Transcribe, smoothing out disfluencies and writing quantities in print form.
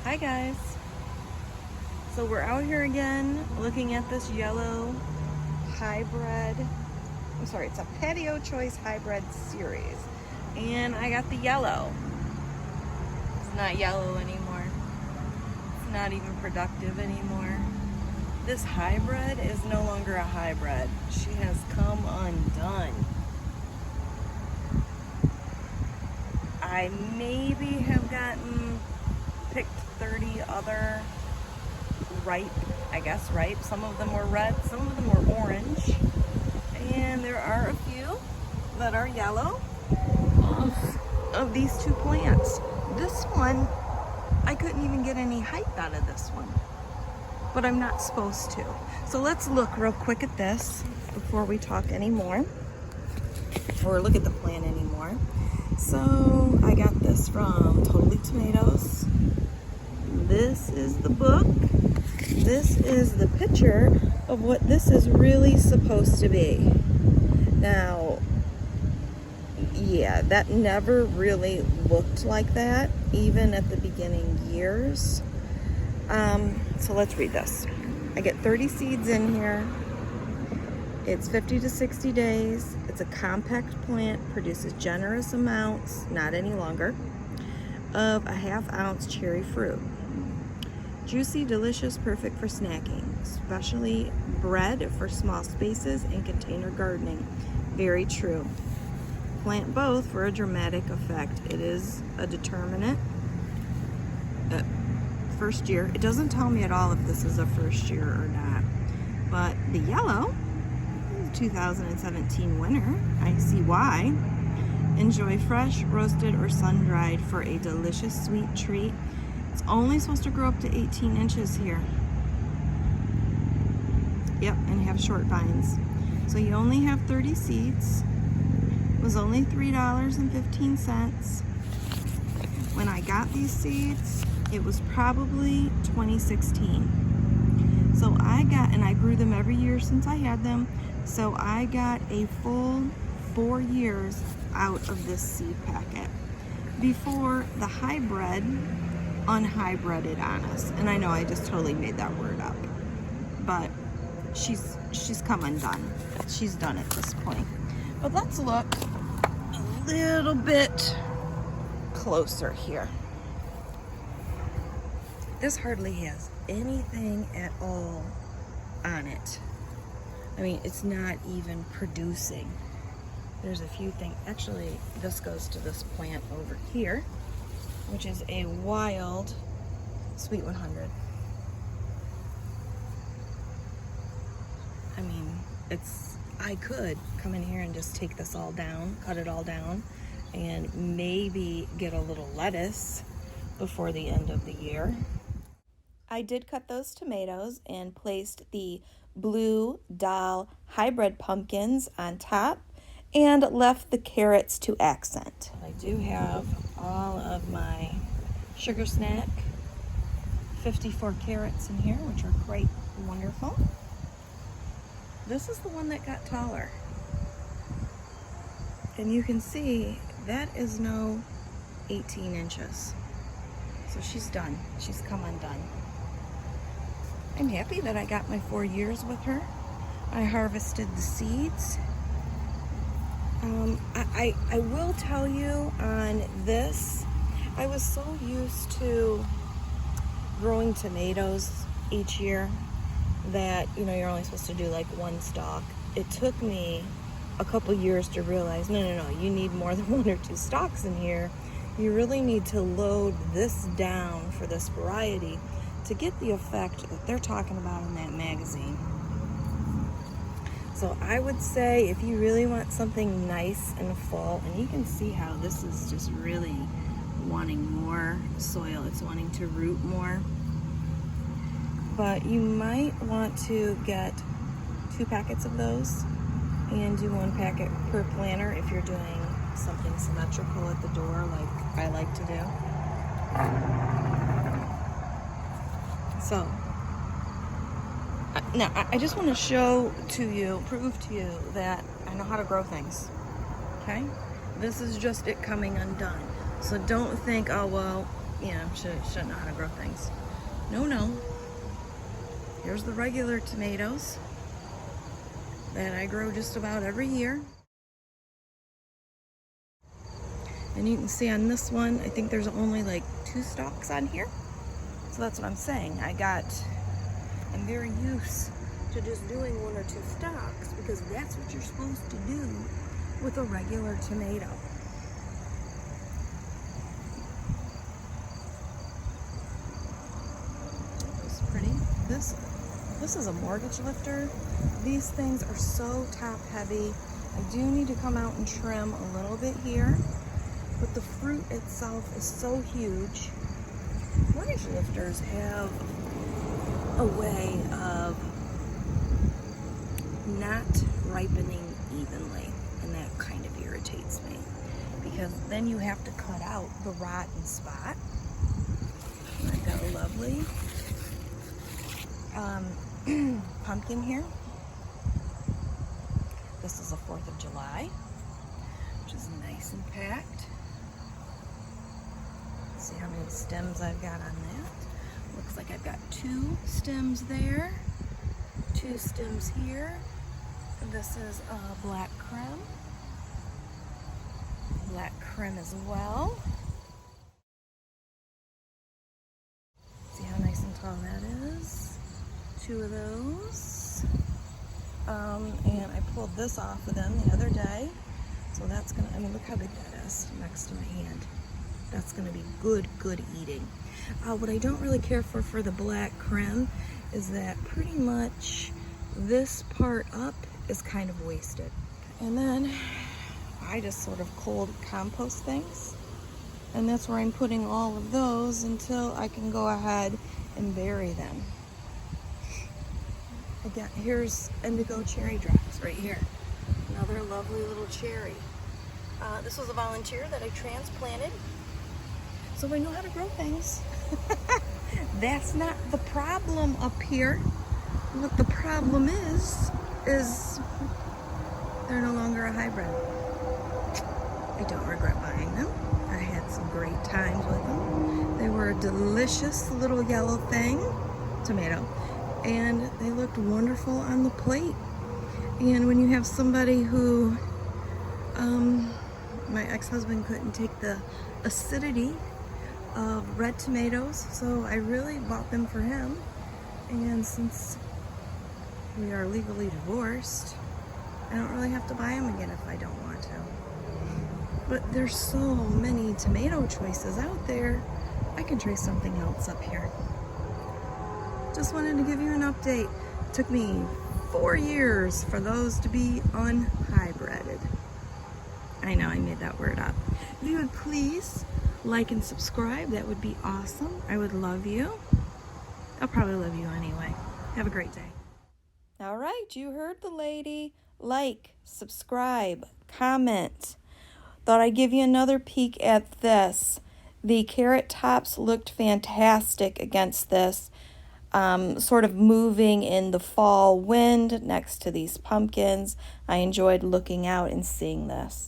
Hi guys. So we're out here again looking at this yellow hybrid. It's a Patio Choice Hybrid series. And I got the yellow. It's not yellow anymore. It's not even productive anymore. This hybrid is no longer a hybrid. She has come undone. I maybe have picked 30 other ripe. Some of them were red, some of them were orange, and there are a few that are yellow of these two plants. This one, I couldn't even get any height out of this one, but I'm not supposed to. So let's look real quick at this before we talk anymore, or look at the plant anymore. So I got this from Totally Tomatoes. This is the book. This is the picture of what this is really supposed to be. Now, yeah, that never really looked like that, even at the beginning years. So let's read this. I get 30 seeds in here. It's 50 to 60 days. It's a compact plant, produces generous amounts, not any longer, of a ½ ounce cherry fruit. Juicy, delicious, perfect for snacking, especially bred for small spaces and container gardening. Very true. Plant both for a dramatic effect. It is a determinant. First year. It doesn't tell me at all if this is a first year or not. But the yellow is 2017 winner. I see why. Enjoy fresh, roasted, or sun-dried for a delicious sweet treat. It's only supposed to grow up to 18 inches here. Yep, and have short vines. So you only have 30 seeds. It was only $3.15. When I got these seeds, it was probably 2016. So I grew them every year since I had them. So I got a full 4 years out of this seed packet before the hybrid unhybrided on us. And I know I just totally made that word up, but she's come undone. She's done at this point. But let's look a little bit closer here. This hardly has anything at all on it. I mean, it's not even producing. There's a few things. Actually, this goes to this plant over here, which is a wild Sweet 100. I mean, I could come in here and just take this all down, cut it all down, and maybe get a little lettuce before the end of the year. I did cut those tomatoes and placed the Blue Doll hybrid pumpkins on top and left the carrots to accent. I do have all of my sugar snack 54 carrots in here, which are quite wonderful. This is the one that got taller. And you can see that is no 18 inches. So she's done. She's come undone. I'm happy that I got my 4 years with her. I harvested the seeds. I will tell you on this, I was so used to growing tomatoes each year that, you're only supposed to do like one stalk. It took me a couple years to realize, no, you need more than 1 or 2 stalks in here. You really need to load this down for this variety to get the effect that they're talking about in that magazine. So I would say if you really want something nice and full, and you can see how this is just really wanting more soil, it's wanting to root more, but you might want to get 2 packets of those and do 1 packet per planter if you're doing something symmetrical at the door like I like to do. So now I just want to prove to you that I know how to grow things. Okay? This is just it coming undone. So don't think, oh well, Yeah, should know how to grow things. No. Here's the regular tomatoes that I grow just about every year. And you can see on this one, I think there's only like 2 stalks on here. So that's what I'm saying. I'm very used to just doing 1 or 2 stalks because that's what you're supposed to do with a regular tomato. It's pretty. This is a mortgage lifter. These things are so top heavy. I do need to come out and trim a little bit here, but the fruit itself is so huge. Mortgage lifters have a way of not ripening evenly, and that kind of irritates me because then you have to cut out the rotten spot. I've got a lovely pumpkin here. This is the 4th of July, which is nice and packed. See how many stems I've got on that. Looks like I've got 2 stems there, 2 stems here. This is black creme. Black creme as well. See how nice and tall that is? 2 of those. And I pulled this off of them the other day. So that's gonna, I mean, look how big that is next to my hand. That's gonna be good eating. What I don't really care for the black creme is that pretty much this part up is kind of wasted. And then I just sort of cold compost things. And that's where I'm putting all of those until I can go ahead and bury them. Again, here's indigo cherry drops right here. Another lovely little cherry. This was a volunteer that I transplanted, so I know how to grow things. That's not the problem up here. What the problem is they're no longer a hybrid. I don't regret buying them. I had some great times with them. They were a delicious little yellow thing, tomato, and they looked wonderful on the plate. And when you have somebody who, my ex-husband couldn't take the acidity of red tomatoes, so I really bought them for him. And since we are legally divorced, I don't really have to buy them again if I don't want to. But there's so many tomato choices out there. I can try something else up here. Just wanted to give you an update. It took me 4 years for those to be unhybrided. I know I made that word up. If you would please like and subscribe, that would be awesome. I would love you. I'll probably love you anyway. Have a great day. All right, you heard the lady. Like, subscribe, comment. Thought I'd give you another peek at this. The carrot tops looked fantastic against this. Sort of moving in the fall wind next to these pumpkins. I enjoyed looking out and seeing this.